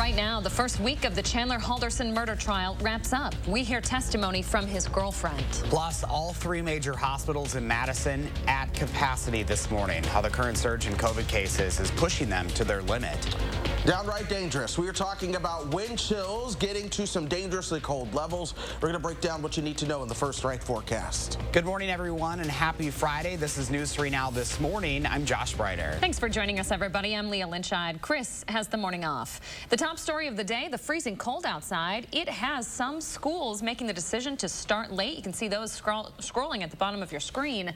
Right now, the first week of the Chandler Halderson murder trial wraps up. We hear testimony from his girlfriend. Plus, all three major hospitals in Madison at capacity this morning. How the current surge in COVID cases is pushing them to their limit. Downright dangerous. We are talking about wind chills getting to some dangerously cold levels. We're going to break down what you need to know in the first right forecast. Good morning, everyone, and happy Friday. This is News 3 Now This Morning. I'm Josh Breiter. Thanks for joining us, everybody. I'm Leah Lynchide. Chris has the morning off. The top story of the day, the freezing cold outside. It has some schools making the decision to start late. You can see those scrolling at the bottom of your screen.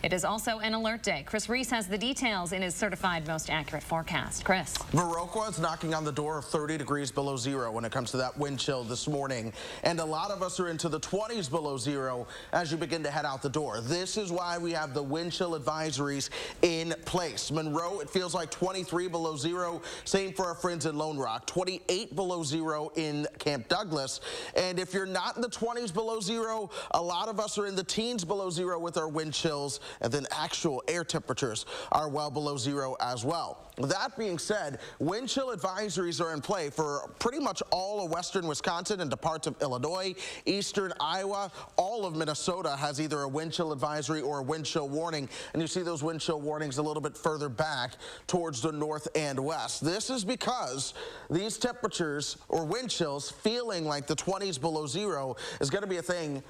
It is also an alert day. Chris Reese has the details in his certified most accurate forecast. Chris. Viroqua is knocking on the door of 30 degrees below zero when it comes to that wind chill this morning. And a lot of us are into the 20s below zero as you begin to head out the door. This is why we have the wind chill advisories in place. Monroe, it feels like 23 below zero. Same for our friends in Lone Rock. 28 below zero in Camp Douglas. And if you're not in the 20s below zero, a lot of us are in the teens below zero with our wind chills. And then actual air temperatures are well below zero as well. That being said, wind chill advisories are in play for pretty much all of western Wisconsin and parts of Illinois, eastern Iowa. All of Minnesota has either a wind chill advisory or a wind chill warning. And you see those wind chill warnings a little bit further back towards the north and west. This is because these temperatures or wind chills feeling like the 20s below zero is going to be a thing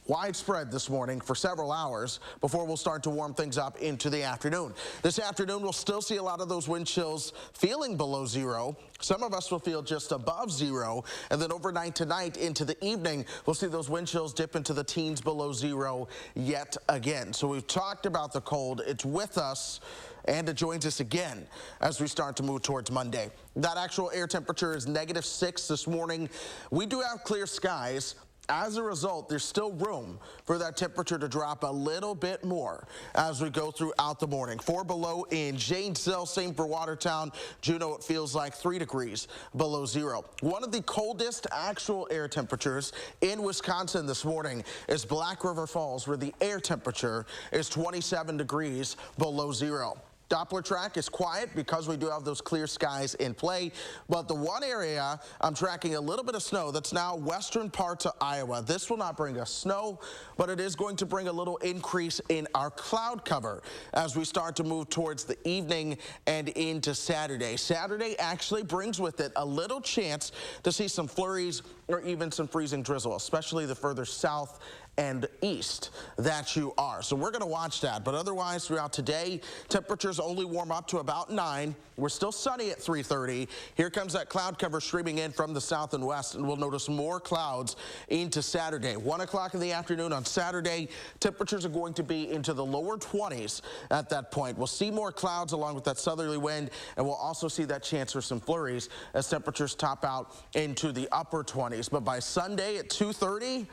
widespread this morning for several hours before we'll start to warm things up into the afternoon. This afternoon, we'll still see a lot of those wind chills feeling below zero. Some of us will feel just above zero. And then overnight tonight into the evening, we'll see those wind chills dip into the teens below zero yet again. So we've talked about the cold. It's with us. And it joins us again as we start to move towards Monday. That actual air temperature is -6 this morning. We do have clear skies. As a result, there's still room for that temperature to drop a little bit more as we go throughout the morning. 4 below in Janesville, same for Watertown. Juneau, it feels like 3 degrees below zero. One of the coldest actual air temperatures in Wisconsin this morning is Black River Falls, where the air temperature is 27 degrees below zero. Doppler track is quiet because we do have those clear skies in play. But the one area I'm tracking a little bit of snow, that's now western parts of Iowa. This will not bring us snow, but it is going to bring a little increase in our cloud cover as we start to move towards the evening and into Saturday. Saturday actually brings with it a little chance to see some flurries or even some freezing drizzle, especially the further south and east that you are. So we're going to watch that. But otherwise, throughout today, temperatures only warm up to about 9. We're still sunny at 3:30. Here comes that cloud cover streaming in from the south and west, and we'll notice more clouds into Saturday. 1 o'clock in the afternoon on Saturday, temperatures are going to be into the lower 20s at that point. We'll see more clouds along with that southerly wind, and we'll also see that chance for some flurries as temperatures top out into the upper 20s. But by Sunday at 2:30,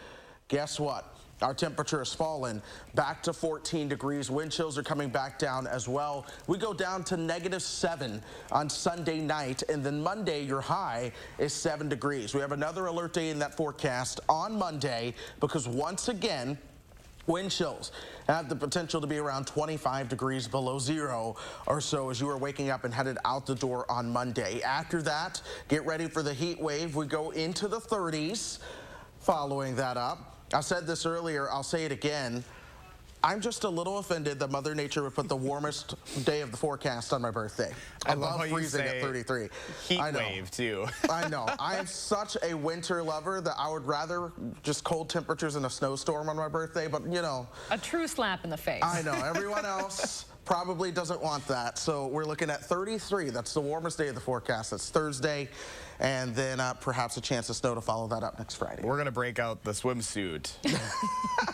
guess what? Our temperature has fallen back to 14 degrees. Wind chills are coming back down as well. We go down to -7 on Sunday night, and then Monday, your high is 7 degrees. We have another alert day in that forecast on Monday because once again, wind chills have the potential to be around 25 degrees below zero or so as you are waking up and headed out the door on Monday. After that, get ready for the heat wave. We go into the 30s following that up. I said this earlier, I'll say it again. I'm just a little offended that Mother Nature would put the warmest day of the forecast on my birthday. I love freezing at 33. Heat wave, too. I know. I am such a winter lover that I would rather just cold temperatures and a snowstorm on my birthday, but you know. A true slap in the face. I know. Everyone else probably doesn't want that. So we're looking at 33. That's the warmest day of the forecast. That's Thursday. And then perhaps a chance of snow to follow that up next Friday. We're going to break out the swimsuit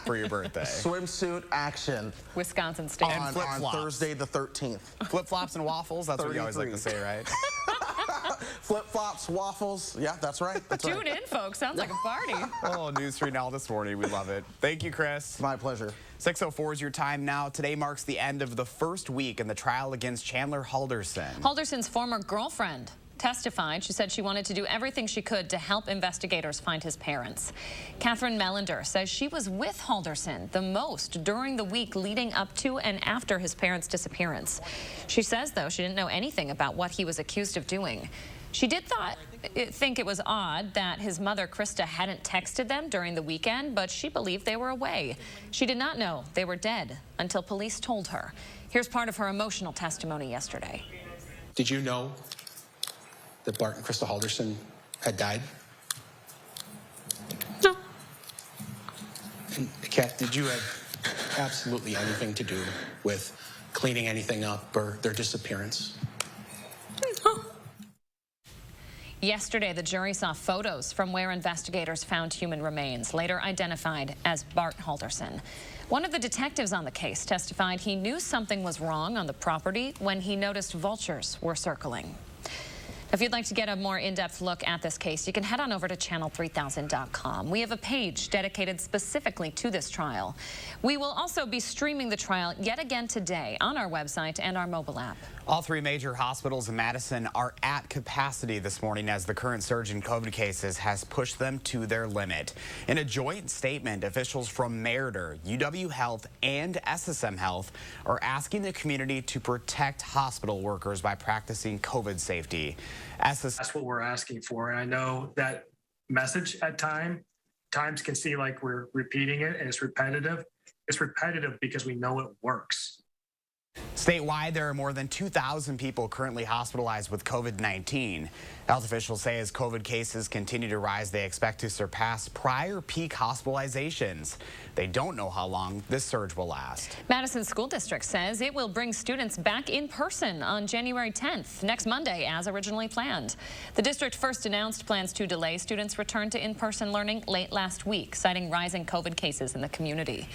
for your birthday. Swimsuit action. Wisconsin State. And on Thursday the 13th. Flip-flops and waffles, that's what you always like to say, right? Flip-flops, waffles. Yeah, that's right. That's Tune in, folks. Sounds like a party. Oh, News 3 Now This Morning. We love it. Thank you, Chris. My pleasure. 6:04 is your time now. Today marks the end of the first week in the trial against Chandler Holderson. Holderson's former girlfriend testified. She said she wanted to do everything she could to help investigators find his parents. Catherine Melander says she was with Halderson the most during the week leading up to and after his parents' disappearance. She says, though, she didn't know anything about what he was accused of doing. She did think it was odd that his mother, Krista, hadn't texted them during the weekend, but she believed they were away. She did not know they were dead until police told her. Here's part of her emotional testimony yesterday. Did you know that Bart and Krista Holderson had died? No. And Kat, did you have absolutely anything to do with cleaning anything up or their disappearance? No. Yesterday, the jury saw photos from where investigators found human remains, later identified as Bart Halderson. One of the detectives on the case testified he knew something was wrong on the property when he noticed vultures were circling. If you'd like to get a more in-depth look at this case, you can head on over to channel3000.com. We have a page dedicated specifically to this trial. We will also be streaming the trial yet again today on our website and our mobile app. All three major hospitals in Madison are at capacity this morning as the current surge in COVID cases has pushed them to their limit. In a joint statement, officials from Meriter, UW Health, and SSM Health are asking the community to protect hospital workers by practicing COVID safety. That's what we're asking for. And I know that message at times can seem like we're repeating it and it's repetitive. It's repetitive because we know it works. Statewide, there are more than 2,000 people currently hospitalized with COVID-19. Health officials say as COVID cases continue to rise, they expect to surpass prior peak hospitalizations. They don't know how long this surge will last. Madison School District says it will bring students back in person on January 10th, next Monday, as originally planned. The district first announced plans to delay students' return to in-person learning late last week, citing rising COVID cases in the community.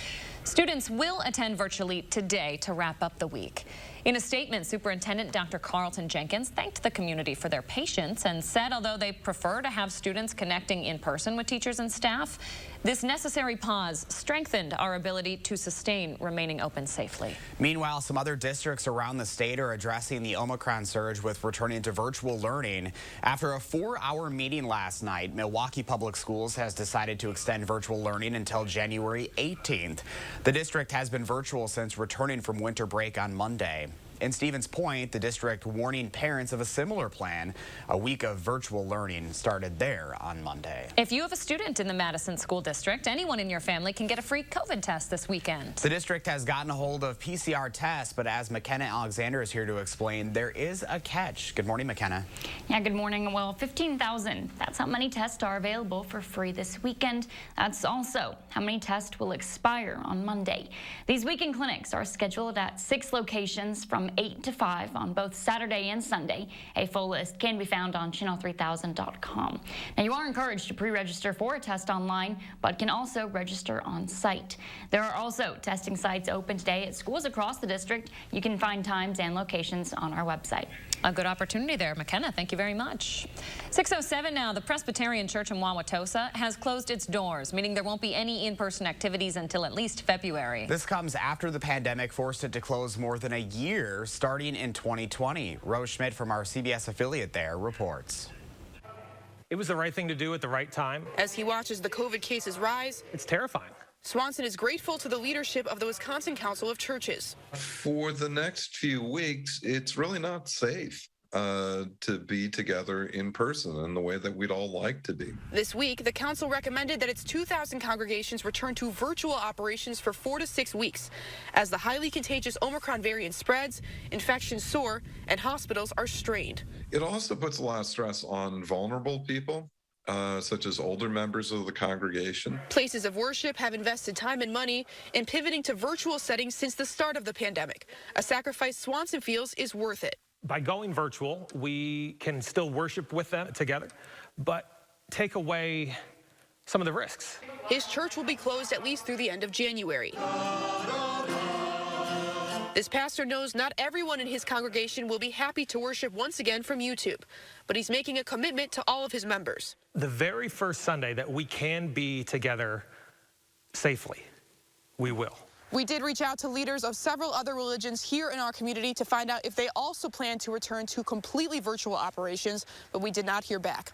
Students will attend virtually today to wrap up the week. In a statement, Superintendent Dr. Carlton Jenkins thanked the community for their patience and said although they prefer to have students connecting in person with teachers and staff, this necessary pause strengthened our ability to sustain remaining open safely. Meanwhile, some other districts around the state are addressing the Omicron surge with returning to virtual learning. After a 4-hour meeting last night, Milwaukee Public Schools has decided to extend virtual learning until January 18th. The district has been virtual since returning from winter break on Monday. In Stevens Point, the district warning parents of a similar plan. A week of virtual learning started there on Monday. If you have a student in the Madison School District, anyone in your family can get a free COVID test this weekend. The district has gotten a hold of PCR tests, but as McKenna Alexander is here to explain, there is a catch. Good morning, McKenna. Yeah, good morning. Well, 15,000. That's how many tests are available for free this weekend. That's also how many tests will expire on Monday. These weekend clinics are scheduled at 6 locations from 8 to 5 on both Saturday and Sunday. A full list can be found on channel3000.com. Now, you are encouraged to pre-register for a test online, but can also register on site. There are also testing sites open today at schools across the district. You can find times and locations on our website. A good opportunity there, McKenna. Thank you very much. 6:07 now. The Presbyterian Church in Wauwatosa has closed its doors, meaning there won't be any in-person activities until at least February. This comes after the pandemic forced it to close more than a year, starting in 2020. Rose Schmidt from our CBS affiliate there reports. It was the right thing to do at the right time. As he watches the COVID cases rise, It's terrifying. Swanson is grateful to the leadership of the Wisconsin Council of Churches. For the next few weeks, it's really not safe to be together in person in the way that we'd all like to be. This week, the council recommended that its 2,000 congregations return to virtual operations for 4 to 6 weeks. As the highly contagious Omicron variant spreads, infections soar, and hospitals are strained. It also puts a lot of stress on vulnerable people, such as older members of the congregation. Places of worship have invested time and money in pivoting to virtual settings since the start of the pandemic. A sacrifice Swanson feels is worth it. By going virtual, we can still worship with them together, but take away some of the risks. His church will be closed at least through the end of January. This pastor knows not everyone in his congregation will be happy to worship once again from YouTube, but he's making a commitment to all of his members. The very first Sunday that we can be together safely, we will. We did reach out to leaders of several other religions here in our community to find out if they also plan to return to completely virtual operations, but we did not hear back.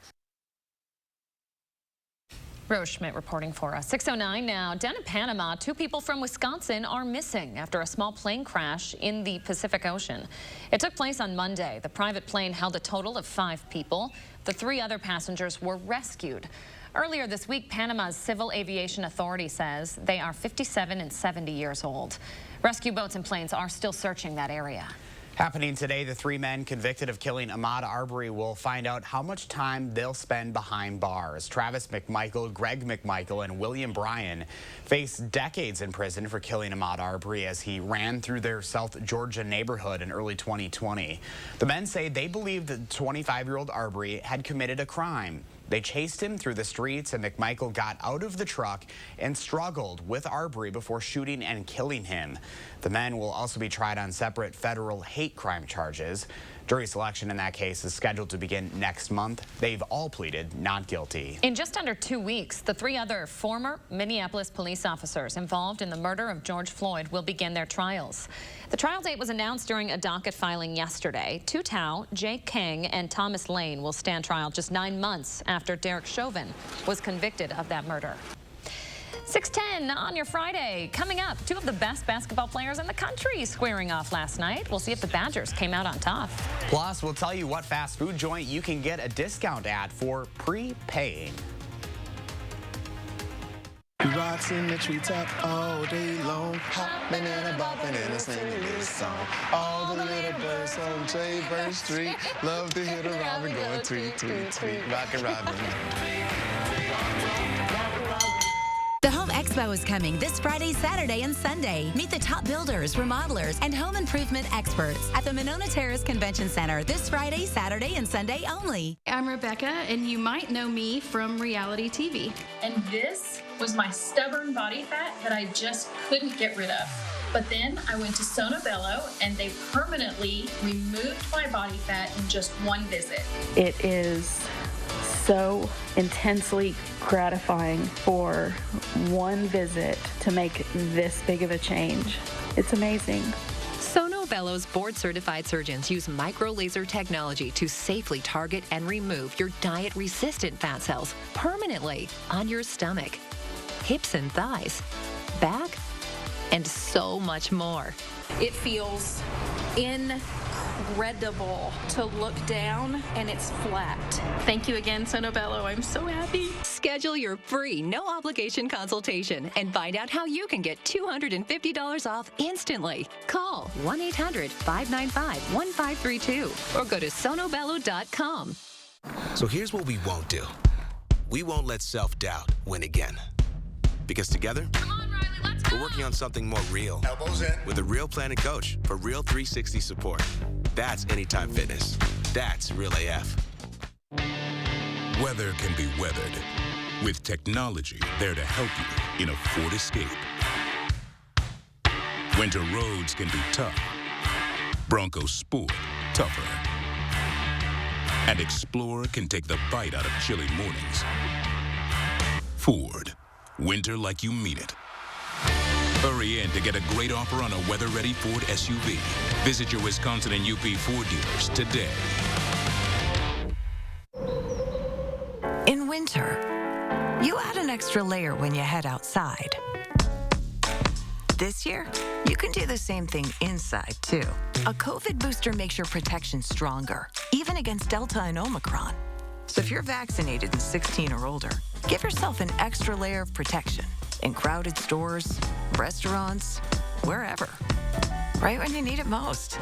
Rose Schmidt reporting for us. 6:09 now. Down in Panama, 2 people from Wisconsin are missing after a small plane crash in the Pacific Ocean. It took place on Monday. The private plane held a total of 5 people. The 3 other passengers were rescued. Earlier this week, Panama's Civil Aviation Authority says they are 57 and 70 years old. Rescue boats and planes are still searching that area. Happening today, the 3 men convicted of killing Ahmaud Arbery will find out how much time they'll spend behind bars. Travis McMichael, Greg McMichael, and William Bryan face decades in prison for killing Ahmaud Arbery as he ran through their South Georgia neighborhood in early 2020. The men say they believe that 25-year-old Arbery had committed a crime. They chased him through the streets, and McMichael got out of the truck and struggled with Arbery before shooting and killing him. The men will also be tried on separate federal hate crime charges. Jury selection in that case is scheduled to begin next month. They've all pleaded not guilty. In just under 2 weeks, the 3 other former Minneapolis police officers involved in the murder of George Floyd will begin their trials. The trial date was announced during a docket filing yesterday. Tu Tao, Jake Kang, and Thomas Lane will stand trial just 9 months after Derek Chauvin was convicted of that murder. 6:10 on your Friday. Coming up, 2 of the best basketball players in the country squaring off last night. We'll see if the Badgers came out on top. Plus, we'll tell you what fast food joint you can get a discount at for prepaying. We rocks in the treetop all day long, hopping and bopping and singing this song. All the little birds on Jaybird Street love to hear the robin going tweet, tweet, tweet, rockin' robin. The Home Expo is coming this Friday, Saturday, and Sunday. Meet the top builders, remodelers, and home improvement experts at the Monona Terrace Convention Center this Friday, Saturday, and Sunday only. I'm Rebecca, and you might know me from reality TV. And this was my stubborn body fat that I just couldn't get rid of. But then I went to Sonobello, and they permanently removed my body fat in just one visit. It is so intensely gratifying for one visit to make this big of a change. It's amazing. Sonobello's board-certified surgeons use micro-laser technology to safely target and remove your diet-resistant fat cells permanently on your stomach, hips and thighs, back, and so much more. It feels incredible to look down, and it's flat. Thank you again, Sonobello. I'm so happy. Schedule your free, no-obligation consultation and find out how you can get $250 off instantly. Call 1-800-595-1532 or go to sonobello.com. So here's what we won't do. We won't let self-doubt win again. Because together, we're working on something more real. Elbows in. With a real plan and coach for real 360 support. That's Anytime Fitness. That's Real AF. Weather can be weathered. With technology there to help you in a Ford Escape. Winter roads can be tough. Bronco Sport, tougher. And Explorer can take the bite out of chilly mornings. Ford, winter like you mean it. Hurry in to get a great offer on a weather-ready Ford SUV. Visit your Wisconsin and UP Ford dealers today. In winter, you add an extra layer when you head outside. This year, you can do the same thing inside, too. A COVID booster makes your protection stronger, even against Delta and Omicron. So if you're vaccinated and 16 or older, give yourself an extra layer of protection in crowded stores, restaurants, wherever. Right when you need it most.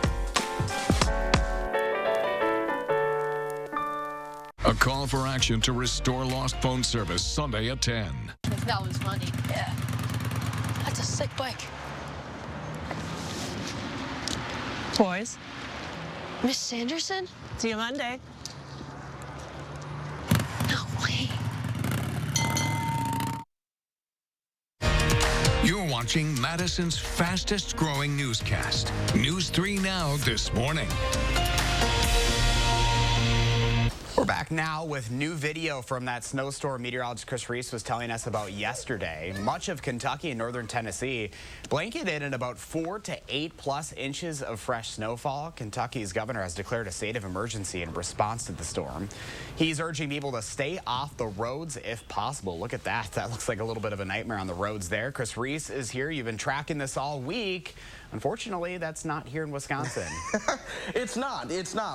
A call for action to restore lost phone service Sunday at 10. If that was money, yeah. That's a sick bike. Boys. Miss Sanderson? See you Monday. No way. You're watching Madison's fastest growing newscast. News 3 Now this morning. We're back now with new video from that snowstorm meteorologist Chris Reese was telling us about yesterday. Much of Kentucky and northern Tennessee blanketed in about 4 to 8+ inches of fresh snowfall. Kentucky's governor has declared a state of emergency in response to the storm. He's urging people to stay off the roads if possible. Look at that. That looks like a little bit of a nightmare on the roads there. Chris Reese is here. You've been tracking this all week. Unfortunately, that's not here in Wisconsin. It's not,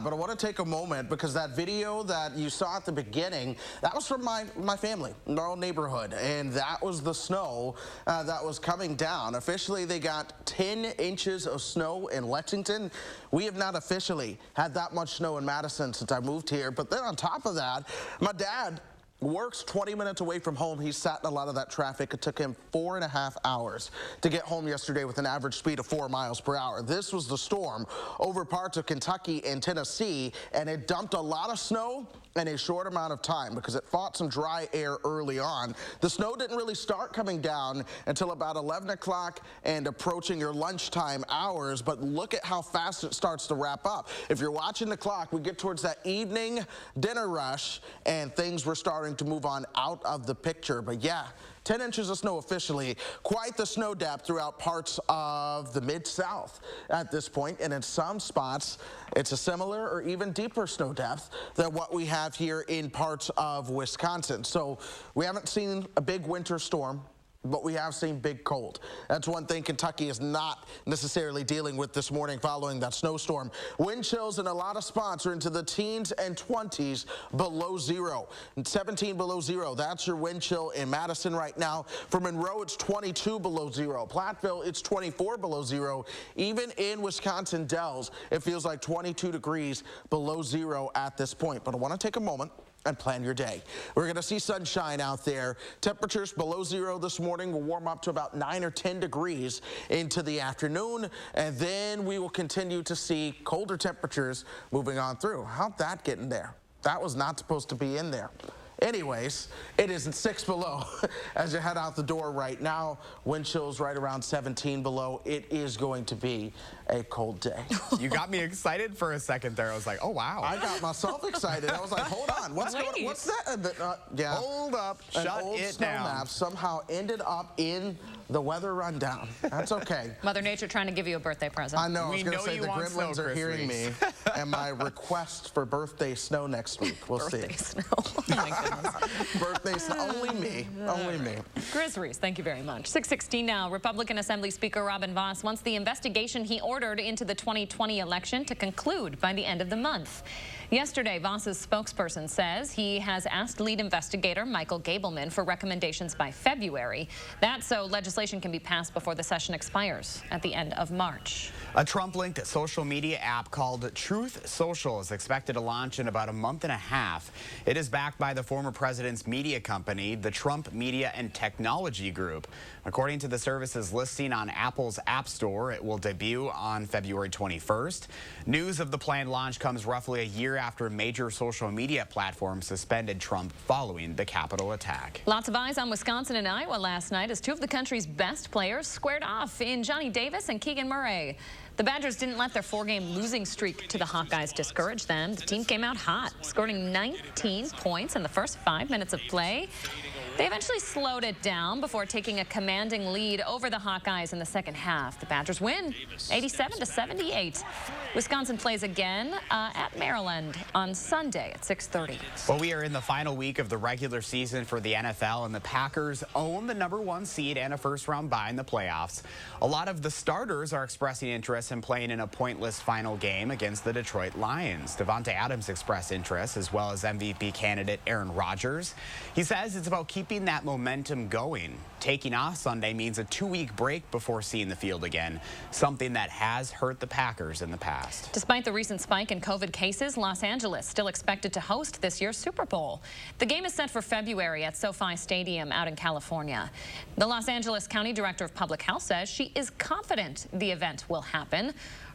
but I want to take a moment because that video that you saw at the beginning, that was from my family, our own neighborhood, and that was the snow that was coming down. Officially, they got 10 inches of snow in Lexington. We have not officially had that much snow in Madison since I moved here, but then on top of that, my dad works 20 minutes away from home. He sat in a lot of that traffic. It took him 4.5 hours to get home yesterday with an average speed of 4 miles per hour. This was the storm over parts of Kentucky and Tennessee, and it dumped a lot of snow in a short amount of time because it fought some dry air early on. The snow didn't really start coming down until about 11 o'clock and approaching your lunchtime hours, but look at how fast it starts to wrap up. If you're watching the clock, we get towards that evening dinner rush and things were starting to move on out of the picture. But yeah, 10 inches of snow officially. Quite the snow depth throughout parts of the Mid-South at this point, and in some spots, it's a similar or even deeper snow depth than what we have here in parts of Wisconsin. So we haven't seen a big winter storm, but we have seen big cold. That's one thing Kentucky is not necessarily dealing with this morning following that snowstorm. Wind chills in a lot of spots are into the teens and 20s below zero. 17 below zero, that's your wind chill in Madison right now. For Monroe, it's 22 below zero. Platteville, it's 24 below zero. Even in Wisconsin Dells, it feels like 22 degrees below zero at this point. But I want to take a moment and plan your day. We're going to see sunshine out there. Temperatures below zero this morning will warm up to about 9 or 10 degrees into the afternoon, and then we will continue to see colder temperatures moving on through. How'd that get in there? That was not supposed to be in there. Anyways, it is at 6 below as you head out the door right now. Wind chills right around 17 below. It is going to be a cold day. You got me excited for a second there. I was like, oh, wow. I got myself excited. I was like, hold on. What's that? Yeah. Hold up. An Shut old it snow down. map somehow ended up in the weather rundown. That's okay. Mother Nature trying to give you a birthday present. I know. I was We going to know say you the want gremlins snow, are Chris hearing Reese. me and my request for birthday snow next week. We'll Birthday see. snow. Oh, my goodness. Birthday snow. Only me. Only me. Chris Reese, thank you very much. 6:16 now. Republican Assembly Speaker Robin Vos wants the investigation he ordered into the 2020 election to conclude by the end of the month. Yesterday, Vos's spokesperson says he has asked lead investigator Michael Gableman for recommendations by February. That's so legislation can be passed before the session expires at the end of March. A Trump-linked social media app called Truth Social is expected to launch in about a month and a half. It is backed by the former president's media company, the Trump Media and Technology Group. According to the service's listing on Apple's App Store, it will debut on February 21st. News of the planned launch comes roughly a year after major social media platforms suspended Trump following the Capitol attack. Lots of eyes on Wisconsin and Iowa last night as two of the country's best players squared off in Johnny Davis and Keegan Murray. The Badgers didn't let their 4-game losing streak to the Hawkeyes discourage them. The team came out hot, scoring 19 points in the first 5 minutes of play. They eventually slowed it down before taking a commanding lead over the Hawkeyes in the second half. The Badgers win 87-78. Wisconsin plays again at Maryland on Sunday at 6:30. Well, we are in the final week of the regular season for the NFL, and the Packers own the #1 seed and a first-round bye in the playoffs. A lot of the starters are expressing interest in playing in a pointless final game against the Detroit Lions. Devontae Adams expressed interest, as well as MVP candidate Aaron Rodgers. He says it's about keeping that momentum going. Taking off Sunday means a 2-week break before seeing the field again, something that has hurt the Packers in the past. Despite the recent spike in COVID cases, Los Angeles still expected to host this year's Super Bowl. The game is set for February at SoFi Stadium out in California. The Los Angeles County Director of Public Health says she is confident the event will happen.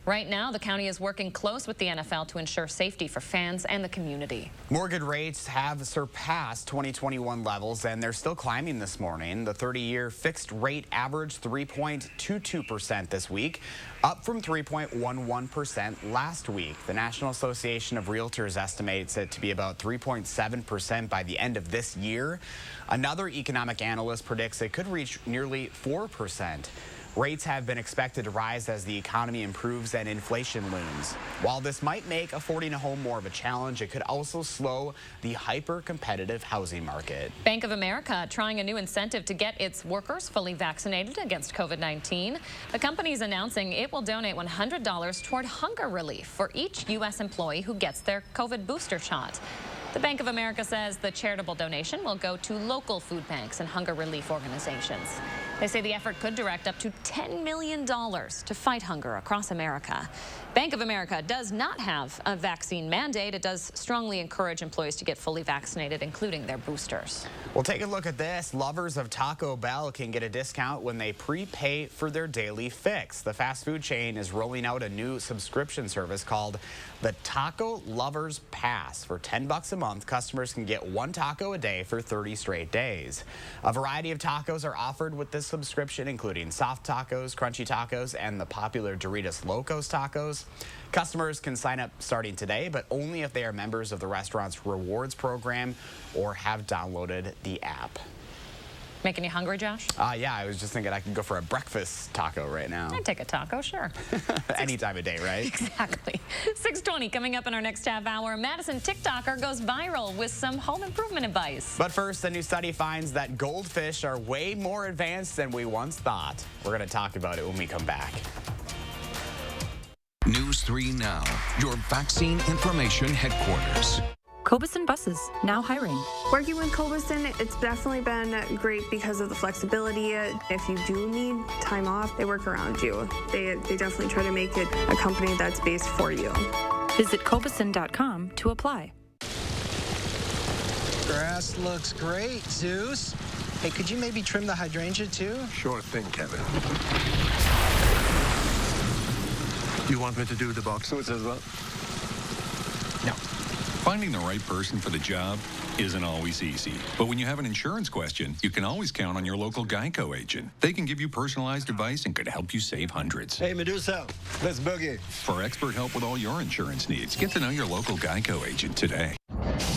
Right now, the county is working close with the NFL to ensure safety for fans and the community. Mortgage rates have surpassed 2021 levels, and they're still climbing this morning. The 30-year fixed rate averaged 3.22% this week, up from 3.11% last week. The National Association of Realtors estimates it to be about 3.7% by the end of this year. Another economic analyst predicts it could reach nearly 4%. Rates have been expected to rise as the economy improves and inflation looms. While this might make affording a home more of a challenge, it could also slow the hyper-competitive housing market. Bank of America trying a new incentive to get its workers fully vaccinated against COVID-19. The company is announcing it will donate $100 toward hunger relief for each U.S. employee who gets their COVID booster shot. The Bank of America says the charitable donation will go to local food banks and hunger relief organizations. They say the effort could direct up to $10 million to fight hunger across America. Bank of America does not have a vaccine mandate. It does strongly encourage employees to get fully vaccinated, including their boosters. Well, take a look at this. Lovers of Taco Bell can get a discount when they prepay for their daily fix. The fast food chain is rolling out a new subscription service called the Taco Lovers Pass. For $10 a month, customers can get one taco a day for 30 straight days. A variety of tacos are offered with this subscription, including soft tacos, crunchy tacos, and the popular Doritos Locos tacos. Customers can sign up starting today, but only if they are members of the restaurant's rewards program or have downloaded the app. Making you hungry, Josh? Yeah, I was just thinking I could go for a breakfast taco right now. I'd take a taco, sure. Any time of day, right? Exactly. 6:20 coming up in our next half hour. Madison TikToker goes viral with some home improvement advice. But first, a new study finds that goldfish are way more advanced than we once thought. We're going to talk about it when we come back. News 3 Now, your vaccine information headquarters. Cobison Buses, now hiring. Working with Cobison, it's definitely been great because of the flexibility. If you do need time off, they work around you. They definitely try to make it a company that's based for you. Visit Cobison.com to apply. Grass looks great, Zeus. Hey, could you maybe trim the hydrangea too? Sure thing, Kevin. You want me to do the box suits as well? No. Finding the right person for the job isn't always easy. But when you have an insurance question, you can always count on your local Geico agent. They can give you personalized advice and could help you save hundreds. Hey, Medusa, let's boogie. For expert help with all your insurance needs, get to know your local Geico agent today.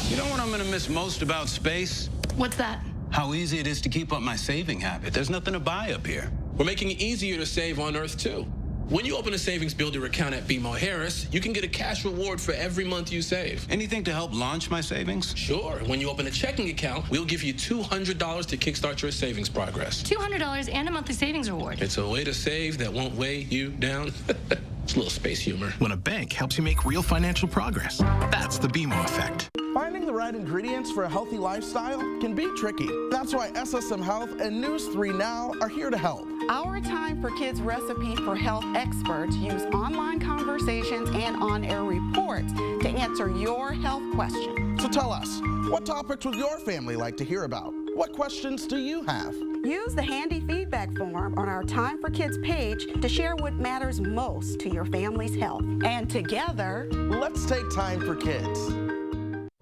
You know what I'm going to miss most about space? What's that? How easy it is to keep up my saving habit. There's nothing to buy up here. We're making it easier to save on Earth, too. When you open a savings builder account at BMO Harris, you can get a cash reward for every month you save. Anything to help launch my savings? Sure. When you open a checking account, we'll give you $200 to kickstart your savings progress. $200 and a monthly savings reward. It's a way to save that won't weigh you down. It's a little space humor. When a bank helps you make real financial progress, that's the BMO effect. Finding the right ingredients for a healthy lifestyle can be tricky. That's why SSM Health and News 3 Now are here to help. Our Time for Kids recipe for health experts use online conversations and on-air reports to answer your health questions. So tell us, what topics would your family like to hear about? What questions do you have? Use the handy feedback form on our Time for Kids page to share what matters most to your family's health. And together, let's take time for kids.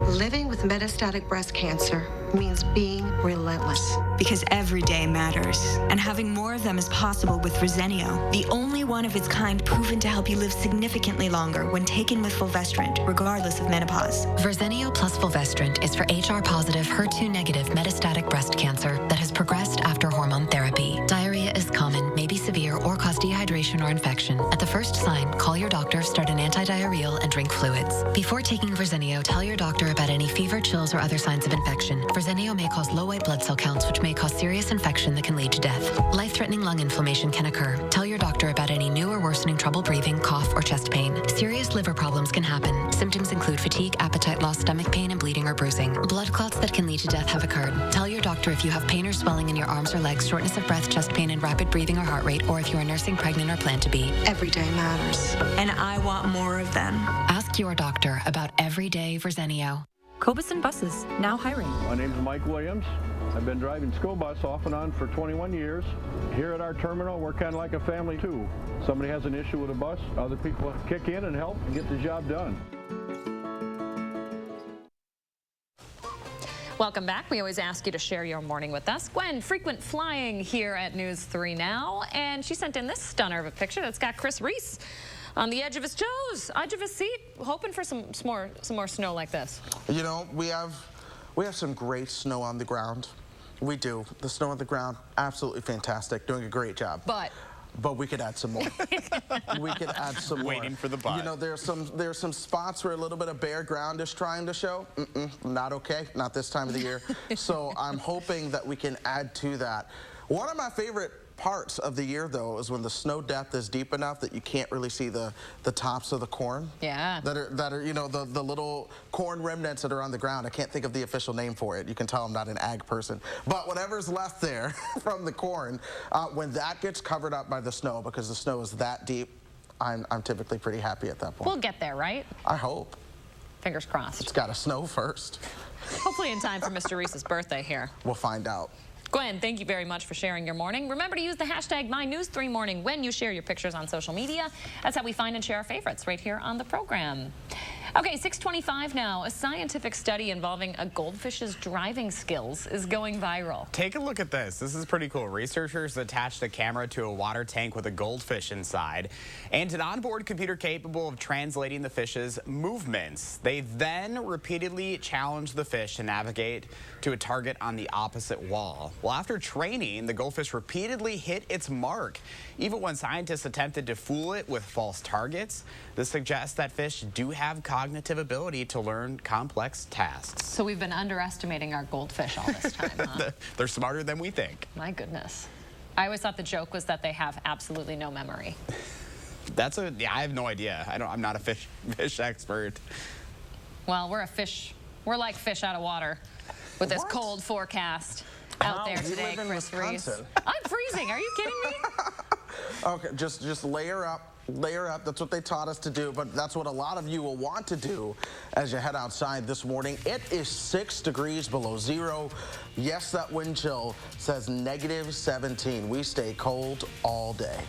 Living with metastatic breast cancer means being relentless. Because every day matters, and having more of them is possible with Verzenio, the only one of its kind proven to help you live significantly longer when taken with fulvestrant, regardless of menopause. Verzenio plus fulvestrant is for HR-positive, HER2-negative metastatic breast cancer that has progressed after hormone therapy. Diarrhea is common, may be severe, or cause dehydration or infection. At the first sign, call your doctor, start an antidiarrheal, and drink fluids. Before taking Verzenio, tell your doctor about any fever, chills, or other signs of infection. Verzenio may cause low white blood cell counts, which may cause serious infection that can lead to death. Life-threatening lung inflammation can occur. Tell your doctor about any new or worsening trouble breathing, cough, or chest pain. Serious liver problems can happen. Symptoms include fatigue, appetite loss, stomach pain, and bleeding or bruising. Blood clots that can lead to death have occurred. Tell your doctor if you have pain or swelling in your arms or legs, shortness of breath, chest pain, and rapid breathing or heart rate, or if you are nursing, pregnant, or plan to be. Every day matters. And I want more of them. Ask your doctor about everyday Verzenio. Cobeson Buses, now hiring. My name's Mike Williams. I've been driving school bus off and on for 21 years. Here at our terminal, we're kind of like a family too. Somebody has an issue with a bus, other people kick in and help and get the job done. Welcome back. We always ask you to share your morning with us. Gwen, frequent flying here at News 3 Now, and she sent in this stunner of a picture that's got Chris Reese on the edge of his toes, edge of his seat, hoping for some more snow like this. You know, we have some great snow on the ground. We do. The snow on the ground, absolutely fantastic, doing a great job. But we could add some more. We could add some more. Waiting for the but. You know, there's some spots where a little bit of bare ground is trying to show. Not okay. Not this time of the year. So I'm hoping that we can add to that. One of my favorite parts of the year, though, is when the snow depth is deep enough that you can't really see the tops of the corn. Yeah. That are you know, the little corn remnants that are on the ground. I can't think of the official name for it. You can tell I'm not an ag person. But whatever's left there from the corn, when that gets covered up by the snow, because the snow is that deep, I'm typically pretty happy at that point. We'll get there, right? I hope. Fingers crossed. It's got to snow first. Hopefully in time for Mr. Reese's birthday here. We'll find out. Gwen, thank you very much for sharing your morning. Remember to use the hashtag MyNews3Morning when you share your pictures on social media. That's how we find and share our favorites right here on the program. Okay, 6:25 now. A scientific study involving a goldfish's driving skills is going viral. Take a look at this. This is pretty cool. Researchers attached a camera to a water tank with a goldfish inside and an onboard computer capable of translating the fish's movements. They then repeatedly challenged the fish to navigate to a target on the opposite wall. Well, after training, the goldfish repeatedly hit its mark, even when scientists attempted to fool it with false targets. This suggests that fish do have cognitive ability to learn complex tasks. So we've been underestimating our goldfish all this time, huh? They're smarter than we think. My goodness. I always thought the joke was that they have absolutely no memory. Yeah, I have no idea. I'm not a fish expert. Well, we're like fish out of water with this cold forecast out there today, Chris Reese. I'm freezing. Are you kidding me? Okay, just layer up. Layer up. That's what they taught us to do, but that's what a lot of you will want to do as you head outside this morning. It is 6 degrees below zero. Yes, that wind chill says -17. We stay cold all day.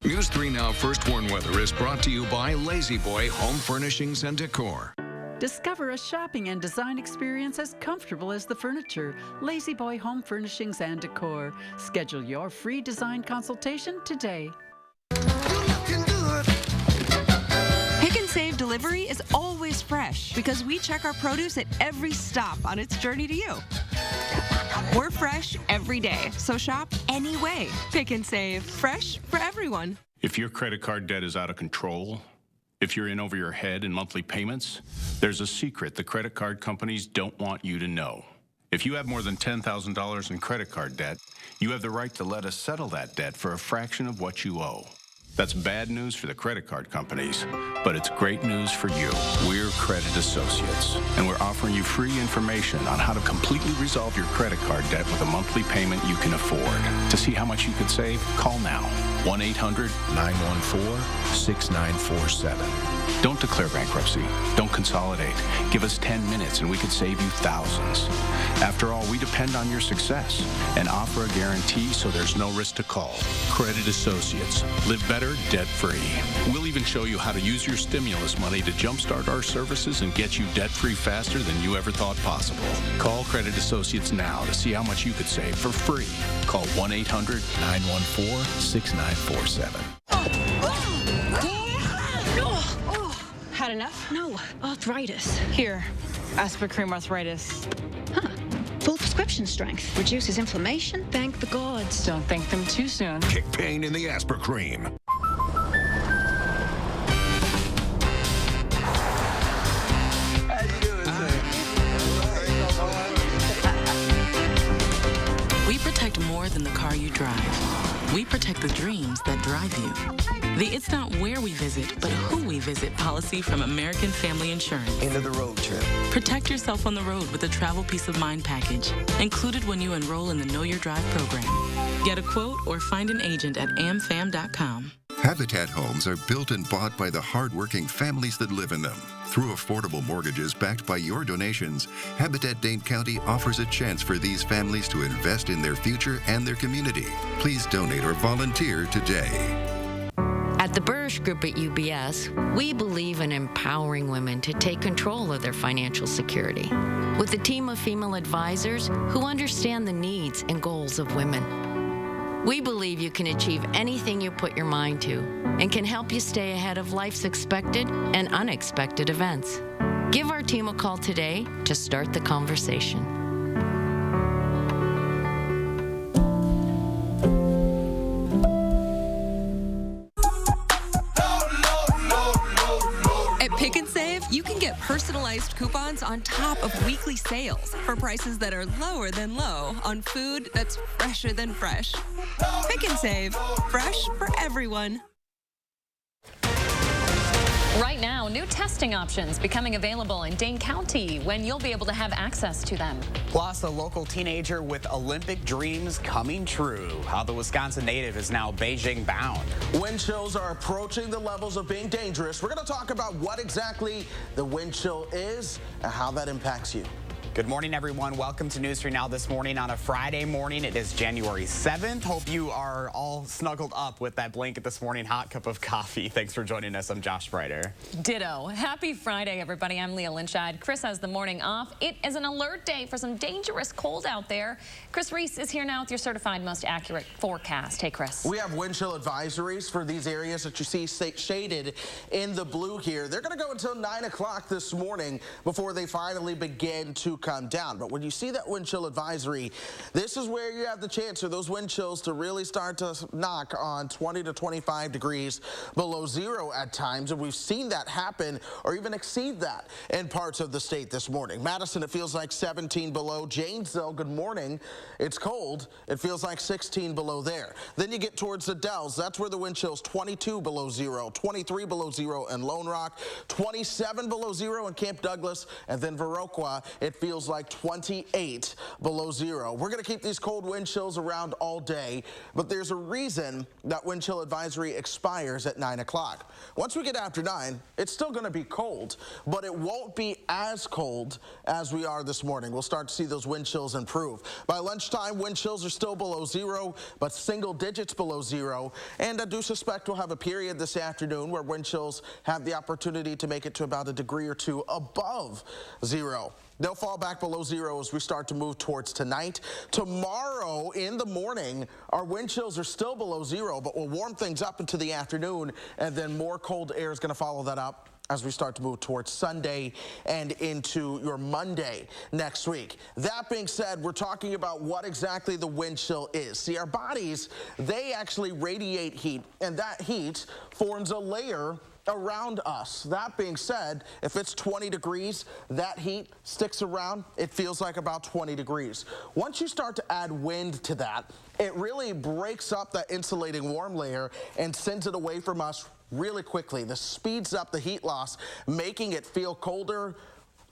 News 3 Now First Warn Weather is brought to you by Lazy Boy Home Furnishings and Decor. Discover a shopping and design experience as comfortable as the furniture. Lazy Boy Home Furnishings and Decor. Schedule your free design consultation today. Pick and Save delivery is always fresh because we check our produce at every stop on its journey to you. We're fresh every day, so shop any way. Pick and Save, fresh for everyone. If your credit card debt is out of control, if you're in over your head in monthly payments, there's a secret the credit card companies don't want you to know. If you have more than $10,000 in credit card debt, you have the right to let us settle that debt for a fraction of what you owe. That's bad news for the credit card companies, but it's great news for you. We're Credit Associates, and we're offering you free information on how to completely resolve your credit card debt with a monthly payment you can afford. To see how much you could save, call now. 1-800-914-6947. Don't declare bankruptcy. Don't consolidate. Give us 10 minutes and we could save you thousands. After all, we depend on your success and offer a guarantee so there's no risk to call. Credit Associates. Live better, debt-free. We'll even show you how to use your stimulus money to jumpstart our services and get you debt-free faster than you ever thought possible. Call Credit Associates now to see how much you could save for free. Call 1-800-914-6947. Had enough? No, arthritis. Here, Aspirin arthritis. Huh. Full prescription strength. Reduces inflammation. Thank the gods. Don't thank them too soon. Kick pain in the Aspirin. We protect more than the car you drive. We protect the dreams that drive you. The It's Not Where We Visit, but Who We Visit policy from American Family Insurance. End of the road trip. Protect yourself on the road with a travel peace of mind package, included when you enroll in the Know Your Drive program. Get a quote or find an agent at amfam.com. Habitat homes are built and bought by the hardworking families that live in them. Through affordable mortgages backed by your donations, Habitat Dane County offers a chance for these families to invest in their future and their community. Please donate or volunteer today. At the Burrish Group at UBS, we believe in empowering women to take control of their financial security. With a team of female advisors who understand the needs and goals of women. We believe you can achieve anything you put your mind to and can help you stay ahead of life's expected and unexpected events. Give our team a call today to start the conversation. Pick and Save, you can get personalized coupons on top of weekly sales for prices that are lower than low on food that's fresher than fresh. Pick and Save, fresh for everyone. Right now, new testing options becoming available in Dane County when you'll be able to have access to them. Plus, a local teenager with Olympic dreams coming true. How the Wisconsin native is now Beijing bound. Wind chills are approaching the levels of being dangerous. We're going to talk about what exactly the wind chill is and how that impacts you. Good morning, everyone. Welcome to News 3 Now this morning on a Friday morning. It is January 7th. Hope you are all snuggled up with that blanket this morning. Hot cup of coffee. Thanks for joining us. I'm Josh Breider. Ditto. Happy Friday, everybody. I'm Leah Lynchide. Chris has the morning off. It is an alert day for some dangerous cold out there. Chris Reese is here now with your certified most accurate forecast. Hey, Chris. We have wind chill advisories for these areas that you see shaded in the blue here. They're going to go until 9 o'clock this morning before they finally begin to come down. But when you see that wind chill advisory, this is where you have the chance for those wind chills to really start to knock on 20 to 25 degrees below zero at times. And we've seen that happen or even exceed that in parts of the state this morning. Madison, it feels like 17 below. Janesville, good morning. It's cold. It feels like 16 below there. Then you get towards the Dells. That's where the wind chill's 22 below zero, 23 below zero in Lone Rock, 27 below zero in Camp Douglas, and then Viroqua, it feels like 28 below zero. We're going to keep these cold wind chills around all day, but there's a reason that wind chill advisory expires at 9 o'clock. Once we get after 9, it's still going to be cold, but it won't be as cold as we are this morning. We'll start to see those wind chills improve. By lunchtime, wind chills are still below zero, but single digits below zero. And I do suspect we'll have a period this afternoon where wind chills have the opportunity to make it to about a degree or two above zero. They'll fall back below zero as we start to move towards tonight. Tomorrow in the morning, our wind chills are still below zero, but we'll warm things up into the afternoon, and then more cold air is going to follow that up as we start to move towards Sunday and into your Monday next week. That being said, we're talking about what exactly the wind chill is. See, our bodies, they actually radiate heat, and that heat forms a layer around us. That being said, if it's 20 degrees, that heat sticks around. It feels like about 20 degrees. Once you start to add wind to that, it really breaks up that insulating warm layer and sends it away from us really quickly. This speeds up the heat loss, making it feel colder.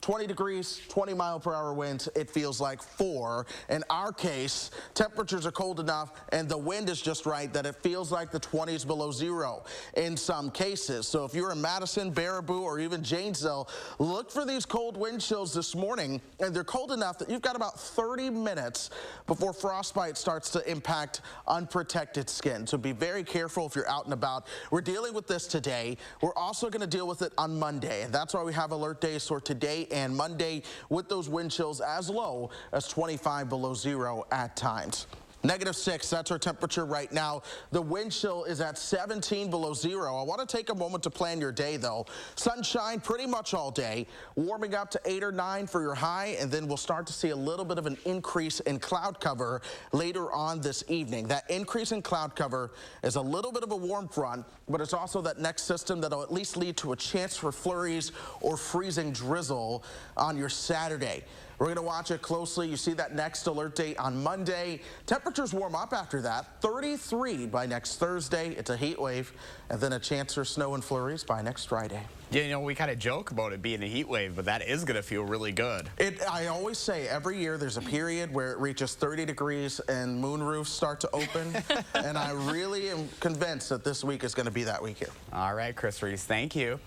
20 degrees, 20-mile-per-hour winds, it feels like 4. In our case, temperatures are cold enough and the wind is just right that it feels like the 20s below zero in some cases. So if you're in Madison, Baraboo, or even Janesville, look for these cold wind chills this morning, and they're cold enough that you've got about 30 minutes before frostbite starts to impact unprotected skin. So be very careful if you're out and about. We're dealing with this today. We're also going to deal with it on Monday, and that's why we have alert days for today and Monday with those wind chills as low as 25 below zero at times. -6, that's our temperature right now. The wind chill is at 17 below zero. I want to take a moment to plan your day, though. Sunshine pretty much all day, warming up to 8 or 9 for your high, and then we'll start to see a little bit of an increase in cloud cover later on this evening. That increase in cloud cover is a little bit of a warm front, but it's also that next system that'll at least lead to a chance for flurries or freezing drizzle on your Saturday. We're going to watch it closely. You see that next alert date on Monday. Temperatures warm up after that. 33 by next Thursday. It's a heat wave. And then a chance for snow and flurries by next Friday. Yeah, you know, we kind of joke about it being a heat wave, but that is going to feel really good. I always say every year there's a period where it reaches 30 degrees and moon roofs start to open. And I really am convinced that this week is going to be that week here. All right, Chris Reese, thank you.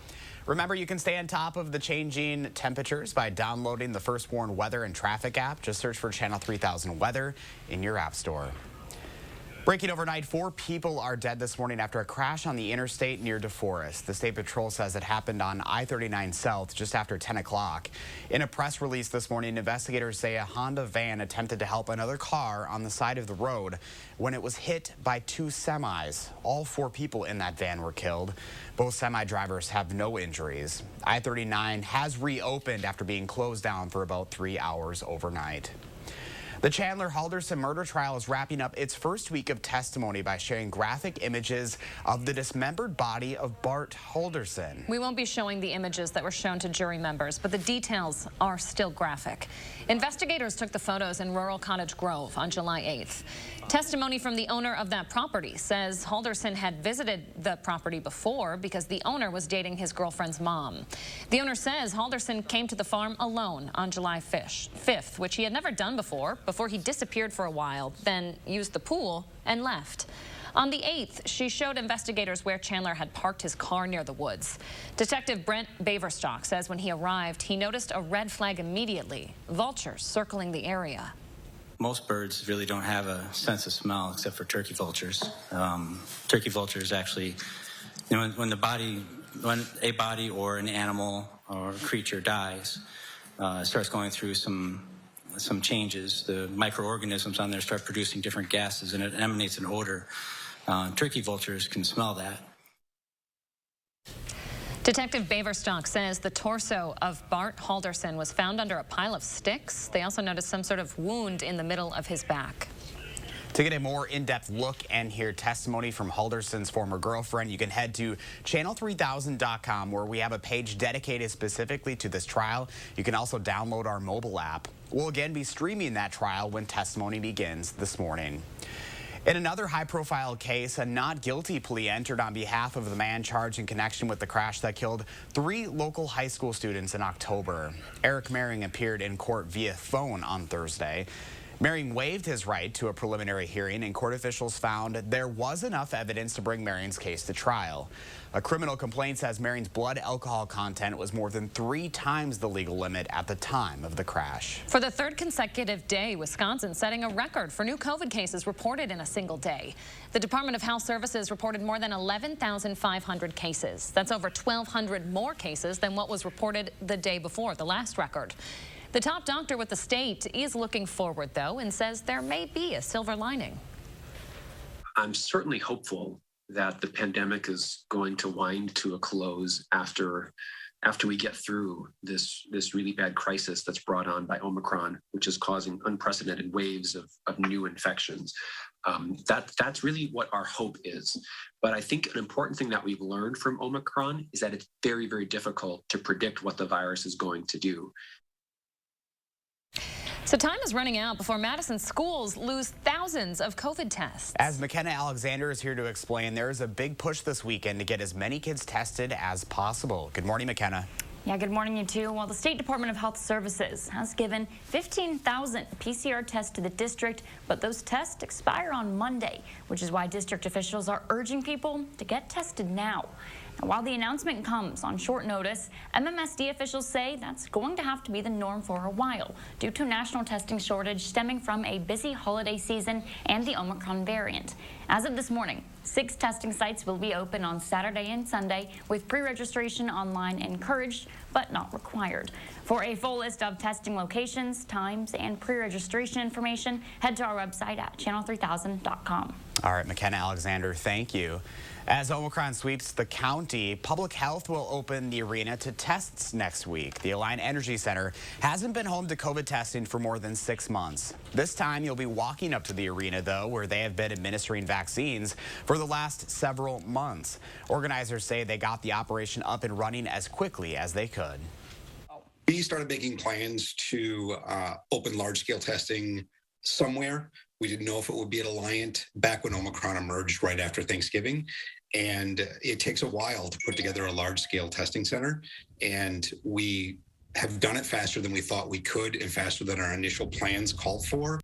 Remember, you can stay on top of the changing temperatures by downloading the First Warn Weather and Traffic app. Just search for Channel 3000 Weather in your app store. Breaking overnight, 4 people are dead this morning after a crash on the interstate near Deforest. The State Patrol says it happened on I-39 South just after 10 o'clock. In a press release this morning, investigators say a Honda van attempted to help another car on the side of the road when it was hit by 2 semis. All 4 people in that van were killed. Both semi drivers have no injuries. I-39 has reopened after being closed down for about 3 hours overnight. The Chandler Halderson murder trial is wrapping up its first week of testimony by sharing graphic images of the dismembered body of Bart Holderson. We won't be showing the images that were shown to jury members, but the details are still graphic. Investigators took the photos in rural Cottage Grove on July 8th. Testimony from the owner of that property says Holderson had visited the property before because the owner was dating his girlfriend's mom. The owner says Holderson came to the farm alone on July 5th, which he had never done before he disappeared for a while, then used the pool and left. On the 8th, she showed investigators where Chandler had parked his car near the woods. Detective Brent Baverstock says when he arrived, he noticed a red flag immediately, vultures circling the area. Most birds really don't have a sense of smell except for turkey vultures. Turkey vultures actually, you know, when a body or an animal or a creature dies, it starts going through some changes. The microorganisms on there start producing different gases and it emanates an odor. Turkey vultures can smell that. Detective Baverstock says the torso of Bart Holderson was found under a pile of sticks. They also noticed some sort of wound in the middle of his back. To get a more in-depth look and hear testimony from Halderson's former girlfriend, you can head to channel3000.com, where we have a page dedicated specifically to this trial. You can also download our mobile app. We'll again be streaming that trial when testimony begins this morning. In another high-profile case, a not guilty plea entered on behalf of the man charged in connection with the crash that killed 3 local high school students in October. Eric Mehring appeared in court via phone on Thursday. Mehring waived his right to a preliminary hearing, and court officials found there was enough evidence to bring Mehring's case to trial. A criminal complaint says Mehring's blood alcohol content was more than 3 times the legal limit at the time of the crash. For the 3rd consecutive day, Wisconsin setting a record for new COVID cases reported in a single day. The Department of Health Services reported more than 11,500 cases. That's over 1,200 more cases than what was reported the day before, the last record. The top doctor with the state is looking forward, though, and says there may be a silver lining. I'm certainly hopeful that the pandemic is going to wind to a close after we get through this really bad crisis that's brought on by Omicron, which is causing unprecedented waves of new infections. That's really what our hope is. But I think an important thing that we've learned from Omicron is that it's very, very difficult to predict what the virus is going to do. So time is running out before Madison schools lose thousands of COVID tests. As McKenna Alexander is here to explain, there is a big push this weekend to get as many kids tested as possible. Good morning, McKenna. Yeah, good morning, you two. Well, the State Department of Health Services has given 15,000 PCR tests to the district, but those tests expire on Monday, which is why district officials are urging people to get tested now. Now, while the announcement comes on short notice, MMSD officials say that's going to have to be the norm for a while due to a national testing shortage stemming from a busy holiday season and the Omicron variant. As of this morning, 6 testing sites will be open on Saturday and Sunday, with pre-registration online encouraged but not required. For a full list of testing locations, times, and pre-registration information, head to our website at channel3000.com. All right, McKenna Alexander, thank you. As Omicron sweeps the county, Public Health will open the arena to tests next week. The Alliant Energy Center hasn't been home to COVID testing for more than 6 months. This time, you'll be walking up to the arena, though, where they have been administering vaccines for the last several months. Organizers say they got the operation up and running as quickly as they could. We started making plans to open large-scale testing somewhere. We didn't know if it would be at Alliant back when Omicron emerged right after Thanksgiving. And it takes a while to put together a large-scale testing center. And we have done it faster than we thought we could and faster than our initial plans called for.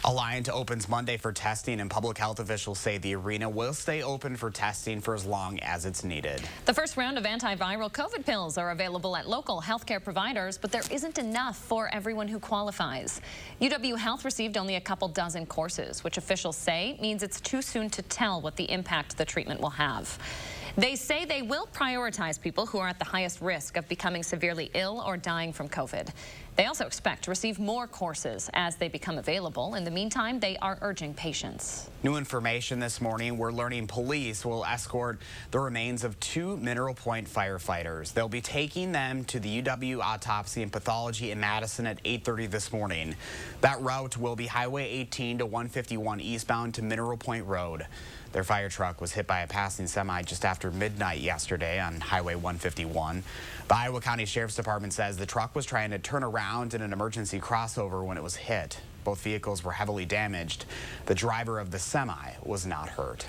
Alliant opens Monday for testing, and public health officials say the arena will stay open for testing for as long as it's needed. The first round of antiviral COVID pills are available at local healthcare providers, but there isn't enough for everyone who qualifies. UW Health received only a couple dozen courses, which officials say means it's too soon to tell what the impact the treatment will have. They say they will prioritize people who are at the highest risk of becoming severely ill or dying from COVID. They also expect to receive more courses as they become available. In the meantime, they are urging patience. New information this morning. We're learning police will escort the remains of 2 Mineral Point firefighters. They'll be taking them to the UW Autopsy and Pathology in Madison at 8:30 this morning. That route will be Highway 18 to 151 eastbound to Mineral Point Road. Their fire truck was hit by a passing semi just after midnight yesterday on Highway 151. The Iowa County Sheriff's Department says the truck was trying to turn around in an emergency crossover when it was hit. Both vehicles were heavily damaged. The driver of the semi was not hurt.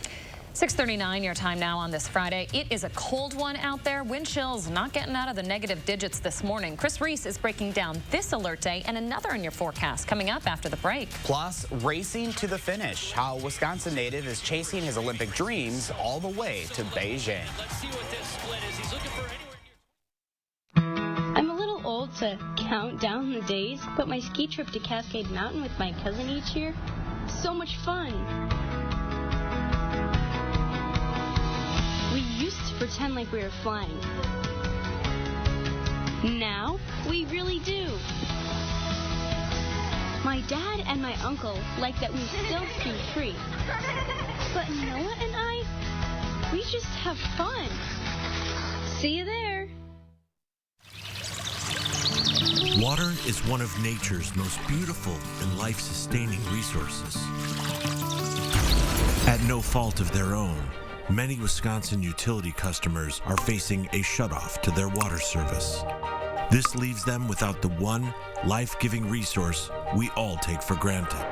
6:39 your time now on this Friday. It is a cold one out there. Wind chills not getting out of the negative digits this morning. Chris Reese is breaking down this alert day and another in your forecast coming up after the break. Plus, racing to the finish. How a Wisconsin native is chasing his Olympic dreams all the way to Beijing. Let's see what this split is. He's looking for anywhere. I'm a little old to count down the days, but my ski trip to Cascade Mountain with my cousin each year, so much fun. We used to pretend like we were flying. Now, we really do. My dad and my uncle like that we still ski free. But Noah and I, we just have fun. See you there. Water is one of nature's most beautiful and life-sustaining resources. At no fault of their own, many Wisconsin utility customers are facing a shutoff to their water service. This leaves them without the one life-giving resource we all take for granted.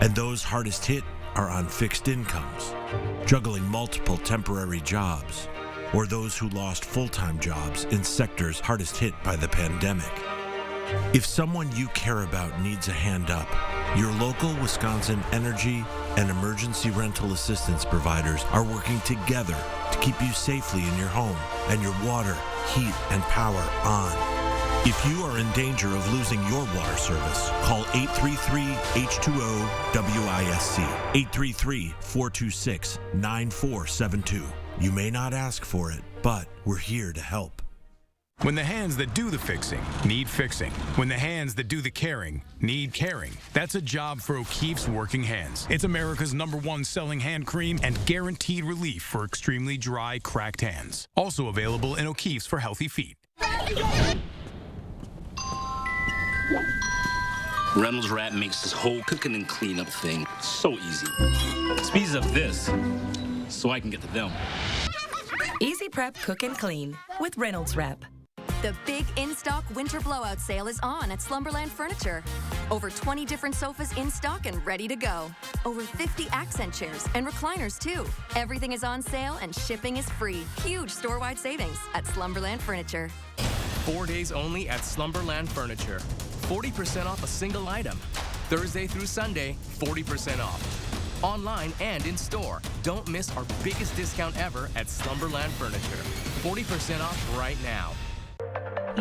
And those hardest hit are on fixed incomes, juggling multiple temporary jobs, or those who lost full-time jobs in sectors hardest hit by the pandemic. If someone you care about needs a hand up, your local Wisconsin energy and emergency rental assistance providers are working together to keep you safely in your home and your water, heat, and power on. If you are in danger of losing your water service, call 833-H2O-WISC, 833-426-9472. You may not ask for it, but we're here to help. When the hands that do the fixing need fixing. When the hands that do the caring need caring. That's a job for O'Keeffe's Working Hands. It's America's #1 selling hand cream and guaranteed relief for extremely dry, cracked hands. Also available in O'Keeffe's for healthy feet. Reynolds Wrap makes this whole cooking and cleanup thing so easy. It speeds up this so I can get to them. Easy prep, cook, and clean with Reynolds Wrap. The big in-stock winter blowout sale is on at Slumberland Furniture. Over 20 different sofas in stock and ready to go. Over 50 accent chairs and recliners too. Everything is on sale and shipping is free. Huge store-wide savings at Slumberland Furniture. 4 days only at Slumberland Furniture. 40% off a single item. Thursday through Sunday, 40% off. Online and in store. Don't miss our biggest discount ever at Slumberland Furniture. 40% off right now.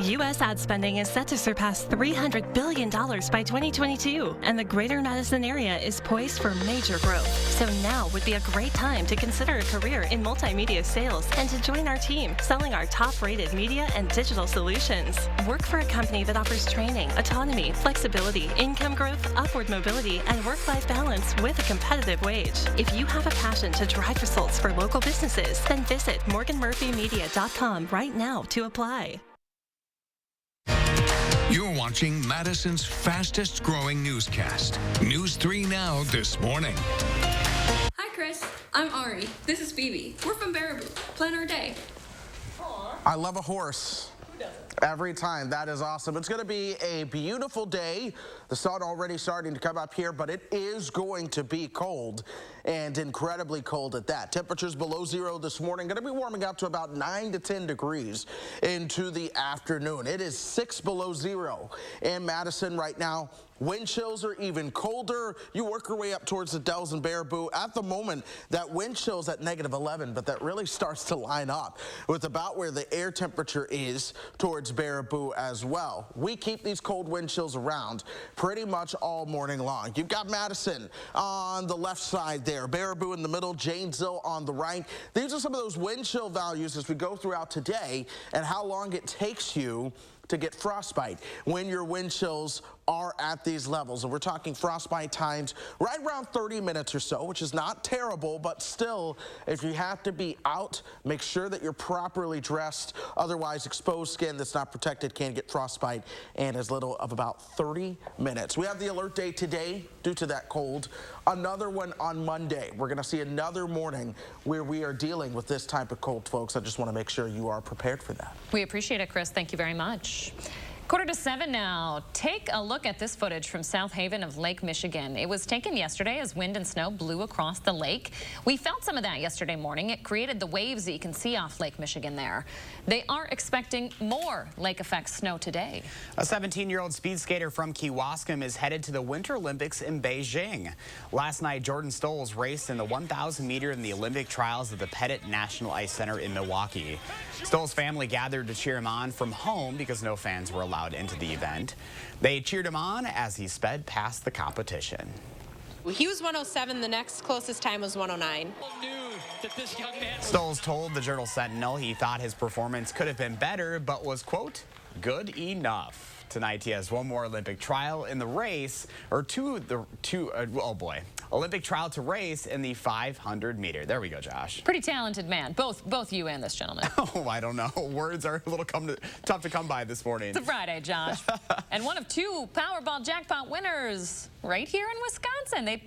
U.S. ad spending is set to surpass $300 billion by 2022, and the greater Madison area is poised for major growth. So now would be a great time to consider a career in multimedia sales and to join our team selling our top-rated media and digital solutions. Work for a company that offers training, autonomy, flexibility, income growth, upward mobility, and work-life balance with a competitive wage. If you have a passion to drive results for local businesses, then visit morganmurphymedia.com right now to apply. You're watching Madison's fastest growing newscast. News 3 Now this morning. Hi, Chris. I'm Ari. This is Phoebe. We're from Baraboo. Plan our day. I love a horse. Every time. That is awesome. It's going to be a beautiful day. The sun already starting to come up here, but it is going to be cold and incredibly cold at that. Temperatures below zero this morning. Going to be warming up to about 9 to 10 degrees into the afternoon. It is 6 below zero in Madison right now. Wind chills are even colder. You work your way up towards the Dells and Baraboo. At the moment, that wind chill's at -11, but that really starts to line up with about where the air temperature is towards Baraboo as well. We keep these cold wind chills around pretty much all morning long. You've got Madison on the left side there, Baraboo in the middle, Janesville on the right. These are some of those wind chill values as we go throughout today and how long it takes you to get frostbite when your wind chills are at these levels. And we're talking frostbite times right around 30 minutes or so, which is not terrible, but still, if you have to be out, make sure that you're properly dressed. Otherwise, exposed skin that's not protected can get frostbite in as little of about 30 minutes. We have the alert day today due to that cold. Another one on Monday. We're going to see another morning where we are dealing with this type of cold, folks. I just want to make sure you are prepared for that. We appreciate it, Chris. Thank you very much. 6:45 now. Take a look at this footage from South Haven of Lake Michigan. It was taken yesterday as wind and snow blew across the lake. We felt some of that yesterday morning. It created the waves that you can see off Lake Michigan there. They are expecting more lake effect snow today. A 17-year-old speed skater from Kewaskum is headed to the Winter Olympics in Beijing. Last night, Jordan Stoles raced in the 1,000 meter in the Olympic trials at the Pettit National Ice Center in Milwaukee. Stoles' family gathered to cheer him on from home because no fans were allowed into the event. They cheered him on as he sped past the competition. He was 107. The next closest time was 109. Stoles told the Journal Sentinel he thought his performance could have been better, but was, quote, good enough. Tonight he has one more Olympic trial in the race, or Olympic trial to race in the 500 meter. There we go, Josh. Pretty talented man, both you and this gentleman. Oh, I don't know. Words are a little tough to come by this morning. It's a Friday, Josh. And one of 2 Powerball jackpot winners right here in Wisconsin. They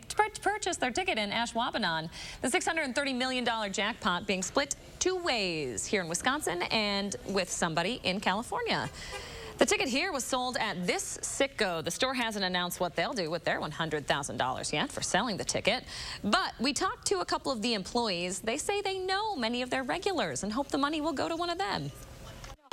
purchased their ticket in Ashwaubenon. The $630 million jackpot being split 2 ways here in Wisconsin and with somebody in California. The ticket here was sold at this Citgo. The store hasn't announced what they'll do with their $100,000 yet for selling the ticket. But we talked to a couple of the employees. They say they know many of their regulars and hope the money will go to one of them.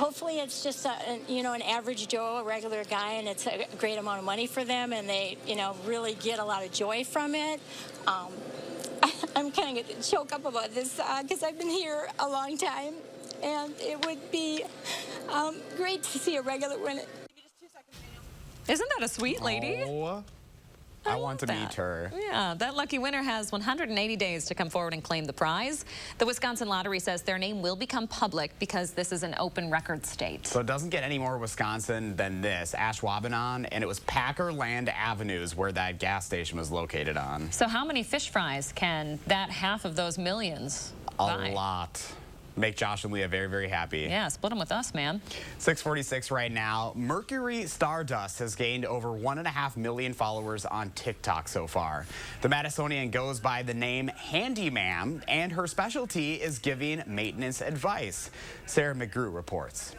Hopefully it's just an average Joe, a regular guy, and it's a great amount of money for them, and they really get a lot of joy from it. I'm kind of going to choke up about this because I've been here a long time. And it would be great to see a regular win it. Isn't that a sweet lady? Oh, I want to meet her. Yeah, that lucky winner has 180 days to come forward and claim the prize. The Wisconsin Lottery says their name will become public because this is an open record state. So it doesn't get any more Wisconsin than this, Ashwaubenon, and it was Packer Land Avenues where that gas station was located on. So how many fish fries can that half of those millions buy? A lot. Make Josh and Leah very, very happy. Yeah, split them with us, man. 6:46 right now. Mercury Stardust has gained over 1.5 million followers on TikTok so far. The Madisonian goes by the name Handyman, and her specialty is giving maintenance advice. Sarah McGrew reports.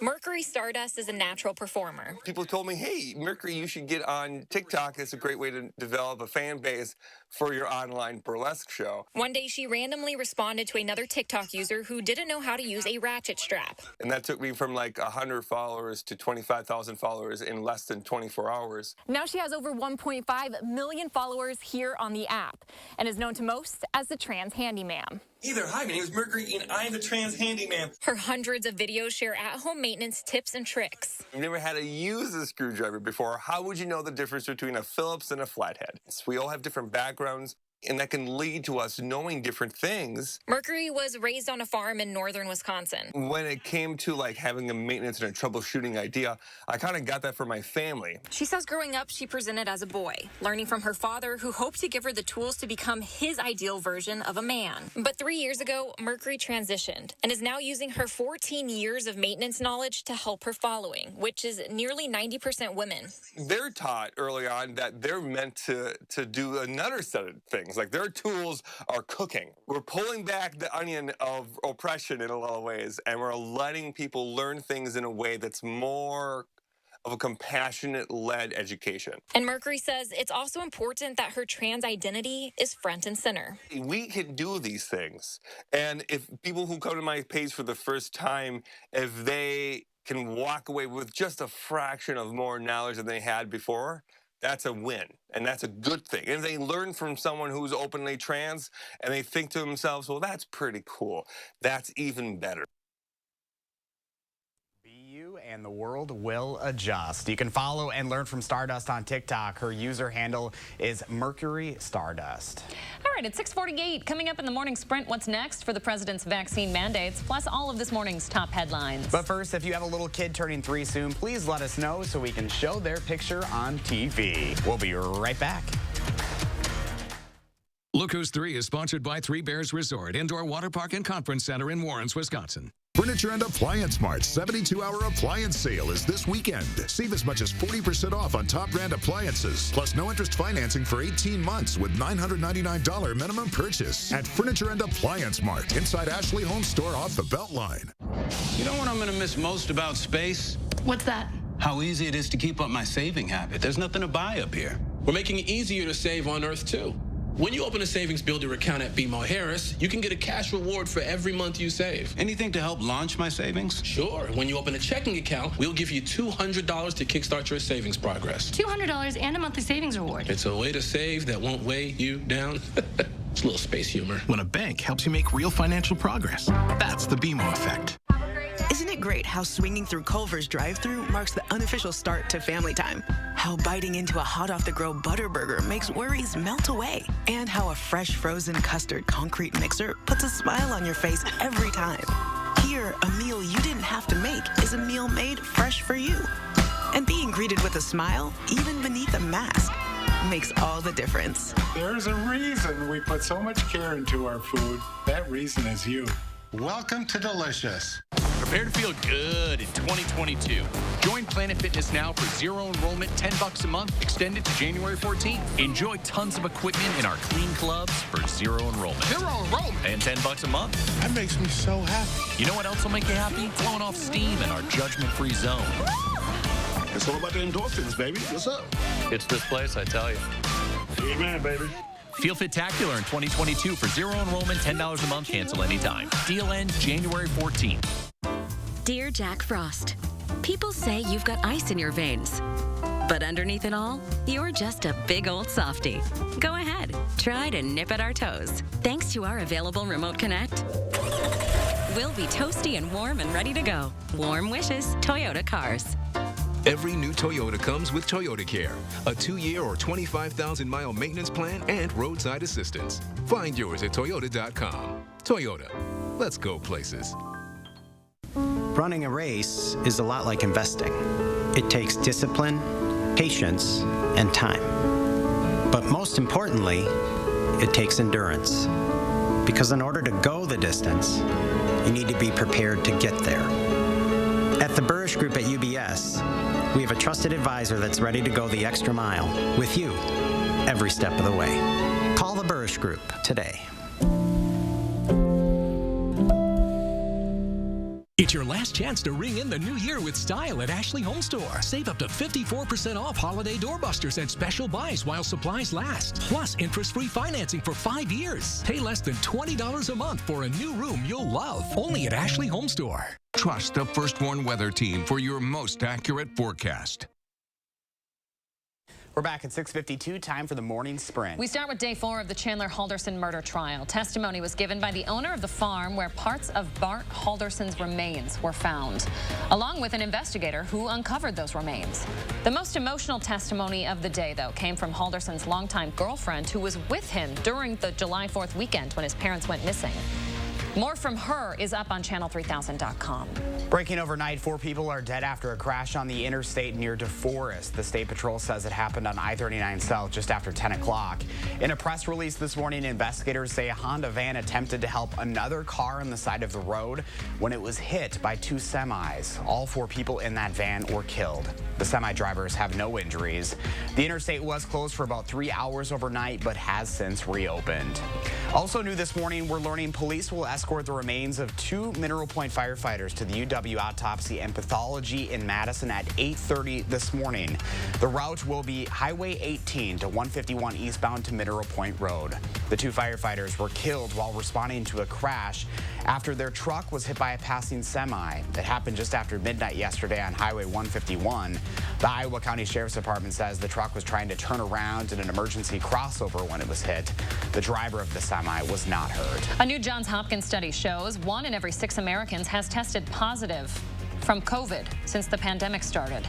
Mercury Stardust is a natural performer. People told me, hey, Mercury, you should get on TikTok. It's a great way to develop a fan base for your online burlesque show. One day, she randomly responded to another TikTok user who didn't know how to use a ratchet strap. And that took me from like 100 followers to 25,000 followers in less than 24 hours. Now she has over 1.5 million followers here on the app and is known to most as the trans handyman. Hey there, hi, my name is Mercury, and I'm the trans handyman. Her hundreds of videos share at-home maintenance tips and tricks. I've never had to use a screwdriver before. How would you know the difference between a Phillips and a flathead? So we all have different backgrounds, and that can lead to us knowing different things. Mercury was raised on a farm in northern Wisconsin. When it came to like having a maintenance and a troubleshooting idea, I kind of got that from my family. She says growing up, she presented as a boy, learning from her father, who hoped to give her the tools to become his ideal version of a man. But 3 years ago, Mercury transitioned and is now using her 14 years of maintenance knowledge to help her following, which is nearly 90% women. They're taught early on that they're meant to do another set of things. things. Like their tools are cooking. We're pulling back the onion of oppression in a lot of ways, and we're letting people learn things in a way that's more of a compassionate-led education. And Mercury says it's also important that her trans identity is front and center. We can do these things. And if people who come to my page for the first time, if they can walk away with just a fraction of more knowledge than they had before, that's a win. And that's a good thing. And if they learn from someone who's openly trans and they think to themselves, well, that's pretty cool, that's even better. And the world will adjust. You can follow and learn from Stardust on TikTok. Her user handle is Mercury Stardust. All right, it's 6:48. Coming up in the morning sprint, what's next for the president's vaccine mandates, plus all of this morning's top headlines. But first, if you have a little kid turning 3 soon, please let us know so we can show their picture on TV. We'll be right back. Look Who's 3 is sponsored by Three Bears Resort, Indoor Water Park and Conference Center in Warrens, Wisconsin. Furniture and Appliance Mart's 72-hour appliance sale is this weekend. Save as much as 40% off on top brand appliances, plus no interest financing for 18 months with $999 minimum purchase at Furniture and Appliance Mart inside Ashley Home Store off the Beltline. You know what I'm going to miss most about space? What's that? How easy it is to keep up my saving habit. There's nothing to buy up here. We're making it easier to save on Earth, too. When you open a savings builder account at BMO Harris, you can get a cash reward for every month you save. Anything to help launch my savings? Sure. When you open a checking account, we'll give you $200 to kickstart your savings progress. $200 and a monthly savings reward. It's a way to save that won't weigh you down. It's a little space humor. When a bank helps you make real financial progress, that's the BMO effect. Isn't it great how swinging through Culver's drive-thru marks the unofficial start to family time? How biting into a hot-off-the-grill Butterburger makes worries melt away? And how a fresh frozen custard concrete mixer puts a smile on your face every time. Here, a meal you didn't have to make is a meal made fresh for you. And being greeted with a smile, even beneath a mask, makes all the difference. There's a reason we put so much care into our food. That reason is you. Welcome to Delicious. Prepare to feel good in 2022. Join Planet Fitness now for zero enrollment, $10 a month, extended to January 14th. Enjoy tons of equipment in our clean clubs for zero enrollment. Zero enrollment? And $10 a month. That makes me so happy. You know what else will make you happy? Blowing off steam in our judgment-free zone. It's all about the endorphins, baby. What's up? It's this place, I tell you. Amen, baby. Feel Fit-tacular in 2022 for zero enrollment, $10 a month, cancel anytime. Deal ends January 14th. Dear Jack Frost, people say you've got ice in your veins. But underneath it all, you're just a big old softie. Go ahead, try to nip at our toes. Thanks to our available Remote Connect, we'll be toasty and warm and ready to go. Warm wishes, Toyota Cars. Every new Toyota comes with Toyota Care, a 2-year or 25,000-mile maintenance plan and roadside assistance. Find yours at Toyota.com. Toyota, let's go places. Running a race is a lot like investing. It takes discipline, patience, and time. But most importantly, it takes endurance. Because in order to go the distance, you need to be prepared to get there. At the Burrish Group at UBS, we have a trusted advisor that's ready to go the extra mile with you every step of the way. Call the Burrish Group today. It's your last chance to ring in the new year with style at Ashley Home Store. Save up to 54% off holiday doorbusters and special buys while supplies last. Plus, interest-free financing for 5 years. Pay less than $20 a month for a new room you'll love. Only at Ashley Home Store. Trust the First Warn Weather Team for your most accurate forecast. We're back at 6:52, time for the morning sprint. We start with day 4 of the Chandler Halderson murder trial. Testimony was given by the owner of the farm where parts of Bart Holderson's remains were found, along with an investigator who uncovered those remains. The most emotional testimony of the day, though, came from Halderson's longtime girlfriend who was with him during the July 4th weekend when his parents went missing. More from her is up on channel3000.com. Breaking overnight, 4 people are dead after a crash on the interstate near Deforest. The State Patrol says it happened on I-39 South just after 10 o'clock. In a press release this morning, investigators say a Honda van attempted to help another car on the side of the road when it was hit by 2 semis. All 4 people in that van were killed. The semi drivers have no injuries. The interstate was closed for about 3 hours overnight, but has since reopened. Also new this morning, we're learning police will escort the remains of 2 Mineral Point firefighters to the UW Autopsy and Pathology in Madison at 8:30 this morning. The route will be Highway 18 to 151 eastbound to Mineral Point Road. The 2 firefighters were killed while responding to a crash after their truck was hit by a passing semi. It happened just after midnight yesterday on Highway 151. The Iowa County Sheriff's Department says the truck was trying to turn around in an emergency crossover when it was hit. The driver of the semi was not hurt. A new Johns Hopkins study shows 1 in every 6 Americans has tested positive from COVID since the pandemic started.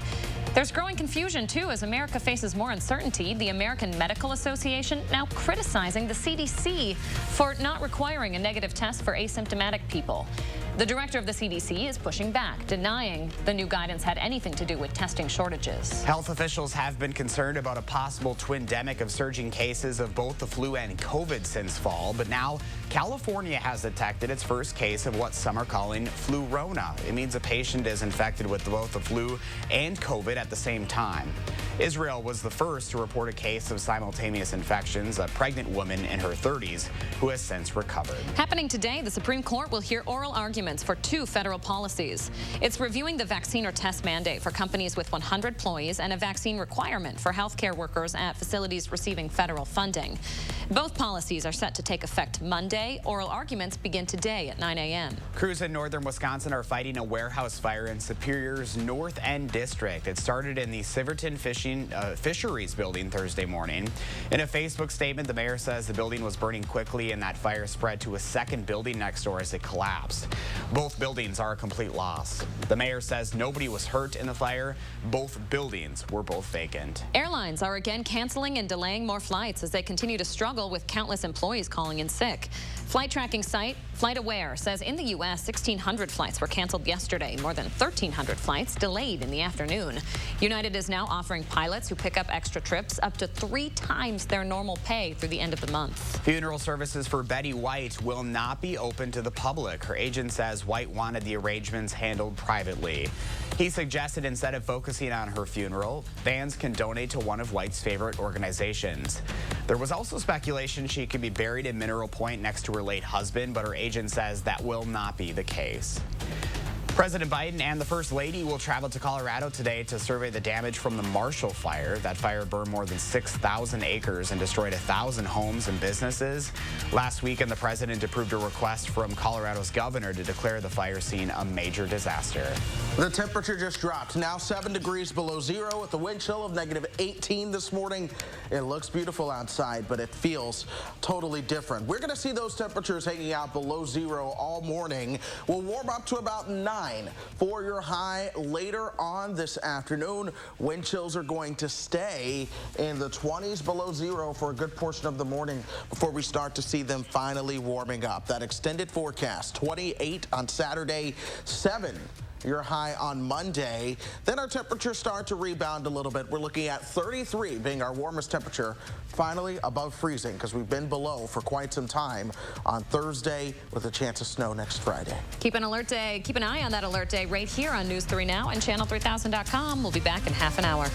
There's growing confusion, too, as America faces more uncertainty. The American Medical Association now criticizing the CDC for not requiring a negative test for asymptomatic people. The director of the CDC is pushing back, denying the new guidance had anything to do with testing shortages. Health officials have been concerned about a possible twindemic of surging cases of both the flu and COVID since fall, but now California has detected its first case of what some are calling flu-rona. It means a patient is infected with both the flu and COVID at the same time. Israel was the first to report a case of simultaneous infections, a pregnant woman in her 30s who has since recovered. Happening today, the Supreme Court will hear oral arguments for 2 federal policies. It's reviewing the vaccine or test mandate for companies with 100 employees and a vaccine requirement for healthcare workers at facilities receiving federal funding. Both policies are set to take effect Monday. Oral arguments begin today at 9 a.m. Crews in northern Wisconsin are fighting a warehouse fire in Superior's North End District. It started in the Siverton Fisheries building Thursday morning. In a Facebook statement, the mayor says the building was burning quickly and that fire spread to a second building next door as it collapsed. Both buildings are a complete loss. The mayor says nobody was hurt in the fire. Both buildings were both vacant. Airlines are again canceling and delaying more flights as they continue to struggle with countless employees calling in sick. Flight tracking site FlightAware says in the U.S., 1,600 flights were canceled yesterday, more than 1,300 flights delayed in the afternoon. United is now offering pilots who pick up extra trips up to 3 times their normal pay through the end of the month. Funeral services for Betty White will not be open to the public. Her agent says White wanted the arrangements handled privately. He suggested instead of focusing on her funeral, fans can donate to one of White's favorite organizations. There was also speculation she could be buried in Mineral Point next to her late husband, but her agent says that will not be the case. President Biden and the First Lady will travel to Colorado today to survey the damage from the Marshall Fire. That fire burned more than 6,000 acres and destroyed 1,000 homes and businesses. Last weekend, the president approved a request from Colorado's governor to declare the fire scene a major disaster. The temperature just dropped, now 7 degrees below zero with a wind chill of -18 this morning. It looks beautiful outside, but it feels totally different. We're going to see those temperatures hanging out below zero all morning. We'll warm up to about 9 for your high later on this afternoon. Wind chills are going to stay in the 20s below zero for a good portion of the morning before we start to see them finally warming up. That extended forecast, 28 on Saturday, 7 your high on Monday. Then our temperatures start to rebound a little bit. We're looking at 33 being our warmest temperature, finally above freezing because we've been below for quite some time on Thursday with a chance of snow next Friday. Keep an eye on that alert day right here on News 3 Now and channel3000.com. We'll be back in half an hour.